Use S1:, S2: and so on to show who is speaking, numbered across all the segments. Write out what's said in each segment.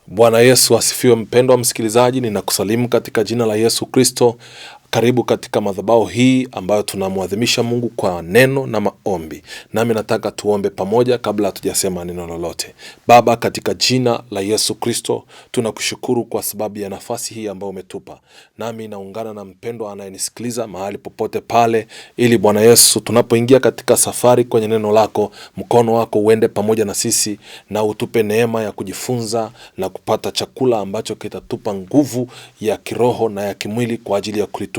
S1: Bwana Yesu asifiwe. Mpendwa msikilizaji, ninakusalimu katika jina la Yesu Kristo. Karibu katika madhabahu hii ambayo tunamwadhimisha Mungu kwa neno na maombi. Nami nataka tuombe pamoja kabla hatujasema neno lolote. Baba, katika jina la Yesu Kristo, tunakushukuru kwa sababu ya nafasi hii ambayo umetupa. Nami naungana na mpendwa anayenisikiliza mahali popote pale, ili Bwana Yesu, tunapoingia katika safari kwenye neno lako, mkono wako uende pamoja na sisi na utupe neema ya kujifunza na kupata chakula ambacho kitatupa nguvu ya kiroho na ya kimwili kwa ajili ya kulitukuza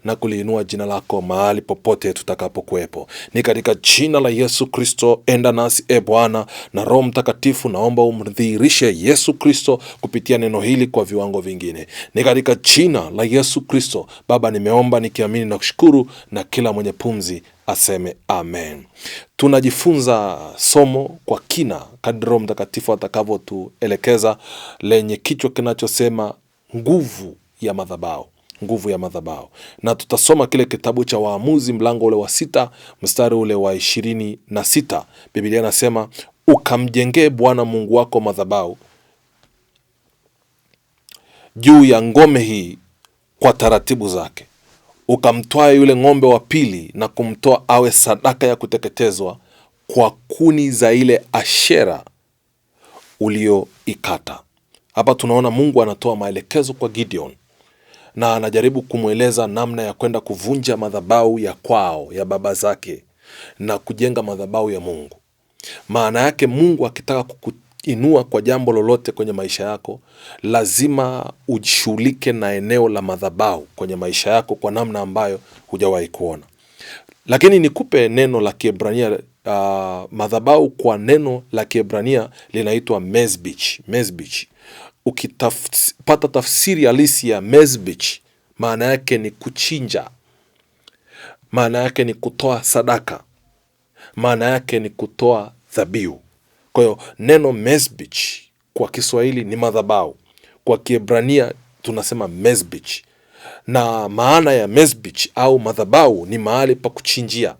S1: na kuliinua jina lako mahali popote tutakapokuwepo. Ni katika jina la Yesu Kristo, enda nasi Bwana, na Roho Mtakatifu naomba umdhihirishe Yesu Kristo kupitia neno hili kwa viwango vingine. Ni katika jina la Yesu Kristo Baba nimeomba nikiamini na kushukuru, na kila mwenye pumzi aseme amen. Tunajifunza somo kwa kina kadri Roho Mtakatifu atakavyotuelekeza, lenye kichwa kinachosema nguvu ya madhabahu. Nguvu ya madhabahu. Na tutasoma kile kitabu cha Waamuzi mlango ule wa 6 mstari ule wa 26. Biblia inasema, ukamjengee Bwana Mungu wako madhabahu juu ya ngome hii kwa taratibu zake. Ukamtoa yule ng'ombe wa pili na kumtoa awe sadaka ya kuteketezwa kwa kuni za ile Ashera ulioikata. Hapa tunaona Mungu anatoa maelekezo kwa Gideon, na anajaribu kumweleza namna ya kwenda kuvunja madhabahu ya kwao, ya baba zake, na kujenga madhabahu ya Mungu. Maana yake Mungu akitaka kukuinua kwa jambo lolote kwenye maisha yako, lazima ujishughulike na eneo la madhabahu kwenye maisha yako kwa namna ambayo hujawahi kuona. Lakini nikupe neno la Kiebrania. Madhabahu kwa neno la Kiebrania linaitwa mezbich. Mezbich, ukipata tafsiri halisi ya mezbich, maana yake ni kuchinja, maana yake ni kutoa sadaka, maana yake ni kutoa dhabihu. Kwa hiyo neno mezbich kwa Kiswahili ni madhabahu, kwa Kiebrania tunasema mezbich. Na maana ya mezbich au madhabahu ni mahali pa kuchinjia,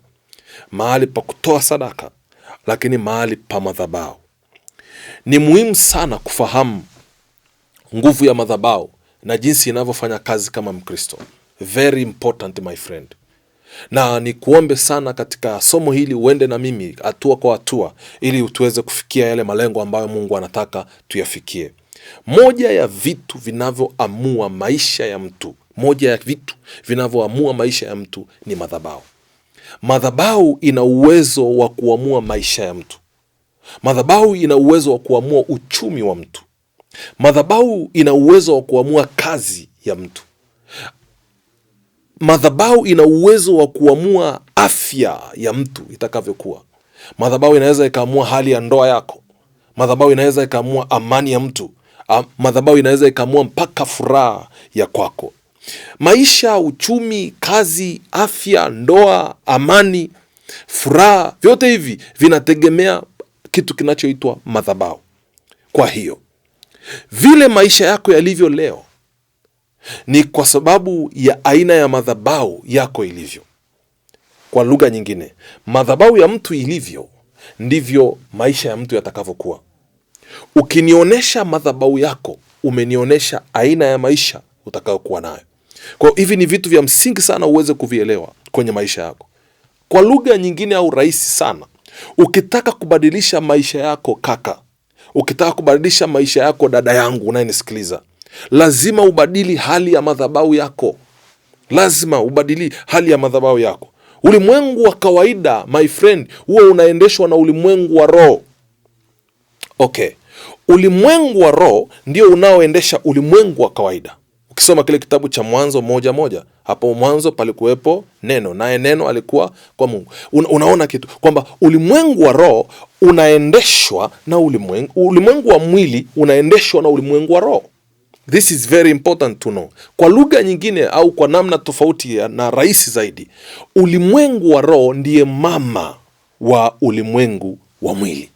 S1: mahali pa kutoa sadaka, lakini mahali pa madhabahu. Ni muhimu sana kufahamu nguvu ya madhabahu na jinsi inavyofanya kazi kama Mkristo. Very important my friend. Na ni kuombe sana katika somo hili uende na mimi hatua kwa hatua, ili tuweze kufikia yale malengo ambayo Mungu anataka tuyafikie. Moja ya vitu vinavyoamua maisha ya mtu, ni madhabahu. Madhabahu ina uwezo wa kuamua maisha ya mtu. Madhabahu ina uwezo wa kuamua uchumi wa mtu. Madhabahu ina uwezo wa kuamua kazi ya mtu. Madhabahu ina uwezo wa kuamua afya ya mtu itakavyokuwa. Madhabahu inaweza ikaamua hali ya ndoa yako. Madhabahu inaweza ikaamua amani ya mtu. Madhabahu inaweza ikaamua mpaka furaha ya kwako. Maisha, uchumi, kazi, afya, ndoa, amani, furaha, vyote hivi vinategemea kitu kinachoitwa madhabahu. Kwa hiyo vile maisha yako yalivyo leo ni kwa sababu ya aina ya madhabahu yako ilivyo. Kwa lugha nyingine, madhabahu ya mtu ilivyo ndivyo maisha ya mtu yatakavyokuwa. Ukinionyesha madhabahu yako, umenionyesha aina ya maisha utakayokuwa nayo. Kwa hivi ni vitu vya msingi sana uweze kuvielewa kwenye maisha yako. Kwa lugha nyingine au rahisi sana, ukitaka kubadilisha maisha yako kaka, ukitaka kubadilisha maisha yako dada yangu unayenisikiliza, lazima ubadili hali ya madhabahu yako. Lazima ubadili hali ya madhabahu yako. Ulimwengu wa kawaida, my friend, huwa unaendeshwa na ulimwengu wa roho. Okay. Ulimwengu wa roho ndio unaoendesha ulimwengu wa kawaida. Ukisoma kile kitabu cha Mwanzo 1:1, hapo mwanzo palikuwepo neno, naye neno alikuwa kwa Mungu. Unaona kitu kwamba ulimwengu wa roho unaendeshwa na ulimwengu wa mwili unaendeshwa na ulimwengu wa roho. This is very important to know. Kwa lugha nyingine au kwa namna tofauti na rahisi zaidi, ulimwengu wa roho ndiye mama wa ulimwengu wa mwili.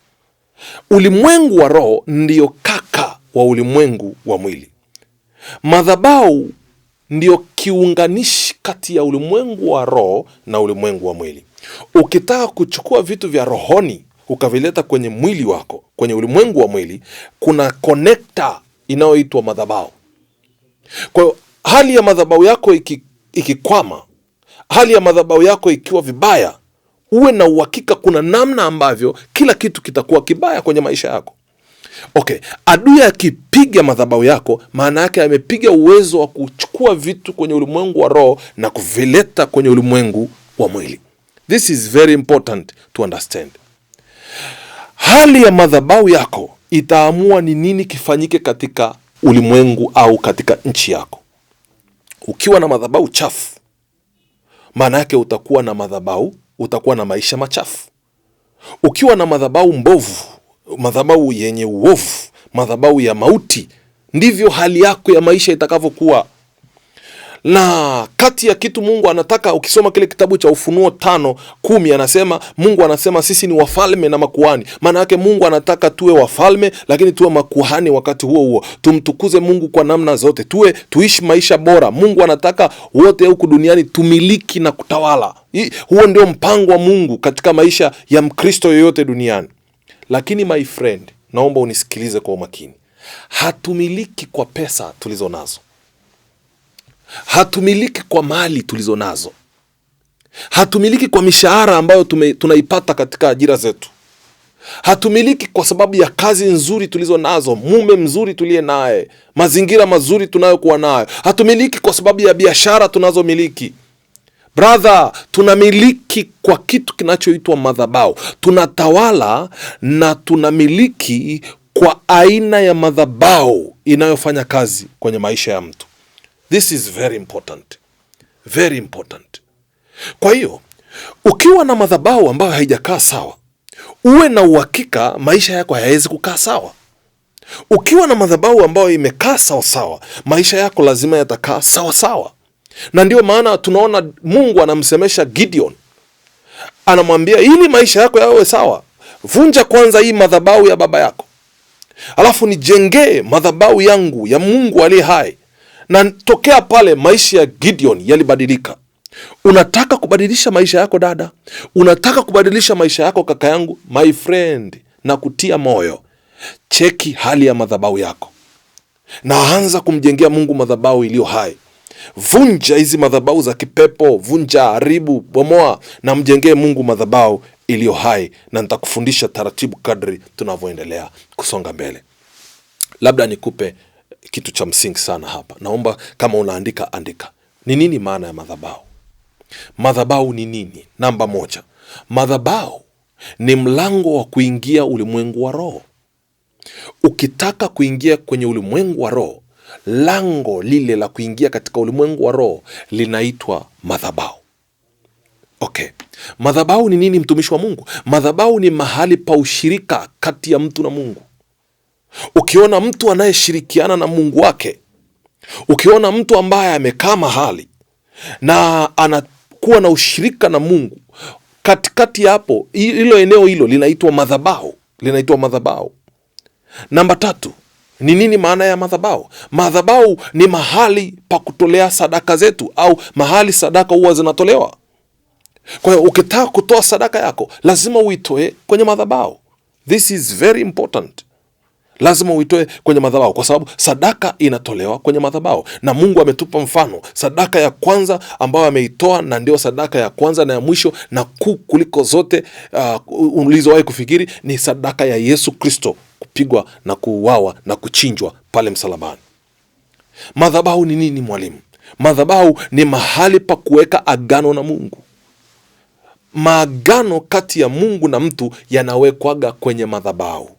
S1: Ulimwengu wa roho ndiyo kaka wa ulimwengu wa mwili. Madhabahu ndiyo kiunganishi kati ya ulimwengu wa roho na ulimwengu wa mwili. Ukitaka kuchukua vitu vya rohoni ukavileta kwenye mwili wako, kwenye ulimwengu wa mwili, kuna connector inayoitwa madhabahu. Kwa hiyo hali ya madhabahu yako ikikwama, hali ya madhabahu yako ikiwa vibaya, uwe na uhakika kuna namna ambavyo kila kitu kitakuwa kibaya kwenye maisha yako. Okay, adui akipiga madhabahu yako, maana yake amepiga uwezo wa kuchukua vitu kwenye ulimwengu wa roho na kuvileta kwenye ulimwengu wa mwili. This is very important to understand. Hali ya madhabahu yako itaamua ni nini kifanyike katika ulimwengu au katika nchi yako. Ukiwa na madhabahu chafu, maana yake utakuwa na maisha machafu. Ukiwa na madhabahu mbovu, madhabahu yenye uovu, madhabahu ya mauti, ndivyo hali yako ya maisha itakavyokuwa. Na kati ya kitu Mungu anataka, ukisoma kile kitabu cha Ufunuo 5:10, Mungu anasema sisi ni wafalme na makuhani. Maana yake Mungu anataka tuwe wafalme, lakini tuwe makuhani wakati huo huo. Tumtukuze Mungu kwa namna zote, tuishi maisha bora. Mungu anataka wote huku duniani tumiliki na kutawala. Huo ndio mpango wa Mungu katika maisha ya Mkristo yoyote duniani. Lakini my friend, naomba unisikilize kwa umakini. Hatumiliki kwa pesa tulizo nazo. Hatumiliki kwa mali tulizo nazo. Hatumiliki kwa mishahara ambayo tunaipata katika ajira zetu. Hatumiliki kwa sababu ya kazi nzuri tulizo nazo, mume mzuri tuliye naye, mazingira mazuri tunayokuwa nayo. Hatumiliki kwa sababu ya biashara tunazomiliki. Brother, tunamiliki kwa kitu kinachoitwa madhabahu. Tunatawala na tunamiliki kwa aina ya madhabahu inayofanya kazi kwenye maisha ya mtu. This is very important. Very important. Kwa hiyo, ukiwa na madhabahu ambayo haijakaa sawa, uwe na uhakika maisha yako hayawezi kukaa sawa. Ukiwa na madhabahu ambayo imekaa sawa sawa, maisha yako lazima yatakaa sawa sawa. Na ndio maana tunaona Mungu anamsemesha Gideon. Anamwambia, ili maisha yako yawe sawa, vunja kwanza hii madhabahu ya baba yako, alafu nijengee madhabahu yangu ya Mungu aliye hai. Na tokea pale maisha ya Gideon yalibadilika. Unataka kubadilisha maisha yako dada? Unataka kubadilisha maisha yako kaka yangu? My friend, na kutia moyo, cheki hali ya madhabahu yako na anza kumjengea Mungu madhabahu iliyo hai. Vunja hizi madhabahu za kipepo, vunja, haribu, bomoa na mjengee Mungu madhabahu iliyo hai, na nitakufundisha taratibu kadri tunavyoendelea kusonga mbele. Labda nikupe kitu cha msingi sana hapa. Naomba kama unaandika, andika. Ni nini maana ya madhabahu? Madhabahu ni nini? Namba 1. Madhabahu ni mlango wa kuingia ulimwengu wa roho. Ukitaka kuingia kwenye ulimwengu wa roho, lango lile la kuingia katika ulimwengu wa roho linaitwa madhabahu. Okay. Madhabahu ni nini, mtumishi wa Mungu? Madhabahu ni mahali pa ushirika kati ya mtu na Mungu. Ukiona mtu anayeshirikiana na Mungu wake, ukiona mtu ambaye amekaa mahali na anakuwa na ushirika na Mungu, katikati hapo, hilo eneo hilo linaitwa madhabahu. Linaitwa madhabahu. Namba 3, ni nini maana ya madhabahu? Madhabahu ni mahali pa kutolea sadaka zetu, au mahali sadaka huwa zinatolewa. Kwa hiyo ukitaka kutoa sadaka yako, lazima uitoe kwenye madhabahu. This is very important. Lazima uitoe kwenye madhabahu, kwa sababu sadaka inatolewa kwenye madhabahu. Na Mungu ametupa mfano. Sadaka ya kwanza ambayo ameitoa, na ndio sadaka ya kwanza na ya mwisho na kuu kuliko zote ulizowahi kufikiri, ni sadaka ya Yesu Kristo kupigwa na kuuawa na kuchinjwa pale msalabani. Madhabahu ni nini mwalimu? Madhabahu ni mahali pa kuweka agano na Mungu. Maagano kati ya Mungu na mtu yanawekwaga kwenye madhabahu.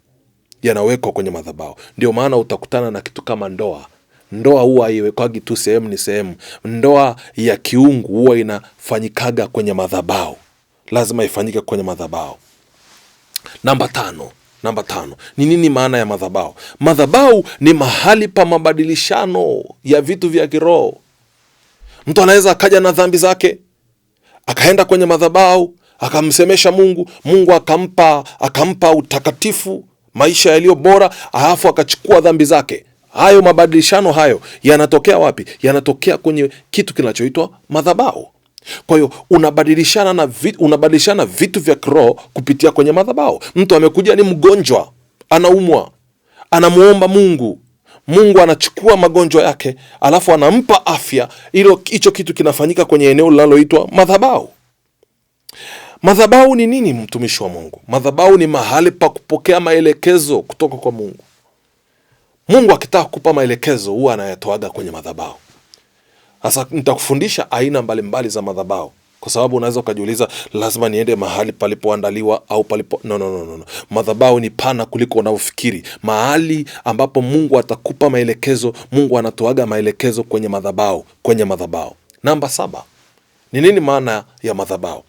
S1: Yanawekwa kwenye madhabahu. Ndio maana utakutana na kitu kama ndoa. Ndoa huwa haiwekwagi tu sehemu ni sehemu. Ndoa ya kiungu huwa inafanyikaga kwenye madhabahu. Lazima ifanyike kwenye madhabahu. Namba 5. Ni nini maana ya madhabahu? Madhabahu ni mahali pa mabadilishano ya vitu vya kiroho. Mtu anaweza akaja na dhambi zake, akaenda kwenye madhabahu, akamsemesha Mungu, Mungu akampa utakatifu, maisha yaliyo bora, alafu akachukua dhambi zake. Hayo mabadilishano hayo yanatokea wapi? Yanatokea kwenye kitu kinachoitwa madhabahu. Kwa hiyo unabadilishana vitu vya kiroho kupitia kwenye madhabahu. Mtu amekuja ni mgonjwa, anaumwa, anamuomba Mungu, Mungu anachukua magonjwa yake, alafu anampa afya. Hicho kitu kinafanyika kwenye eneo linaloitwa madhabahu. Madhabahu ni nini, mtumishi wa Mungu? Madhabahu ni mahali pa kupokea maelekezo kutoka kwa Mungu. Mungu akitaka kukupa maelekezo huwa anayatoaga kwenye madhabahu. Sasa nitakufundisha aina mbalimbali za madhabahu, kwa sababu unaweza ukajiuliza, lazima niende mahali palipoandaliwa au palipo. No. Madhabahu ni pana kuliko unavyofikiri. Mahali ambapo Mungu atakupa maelekezo, Mungu anatoaga maelekezo kwenye madhabahu. Namba 7. Ni nini maana ya madhabahu?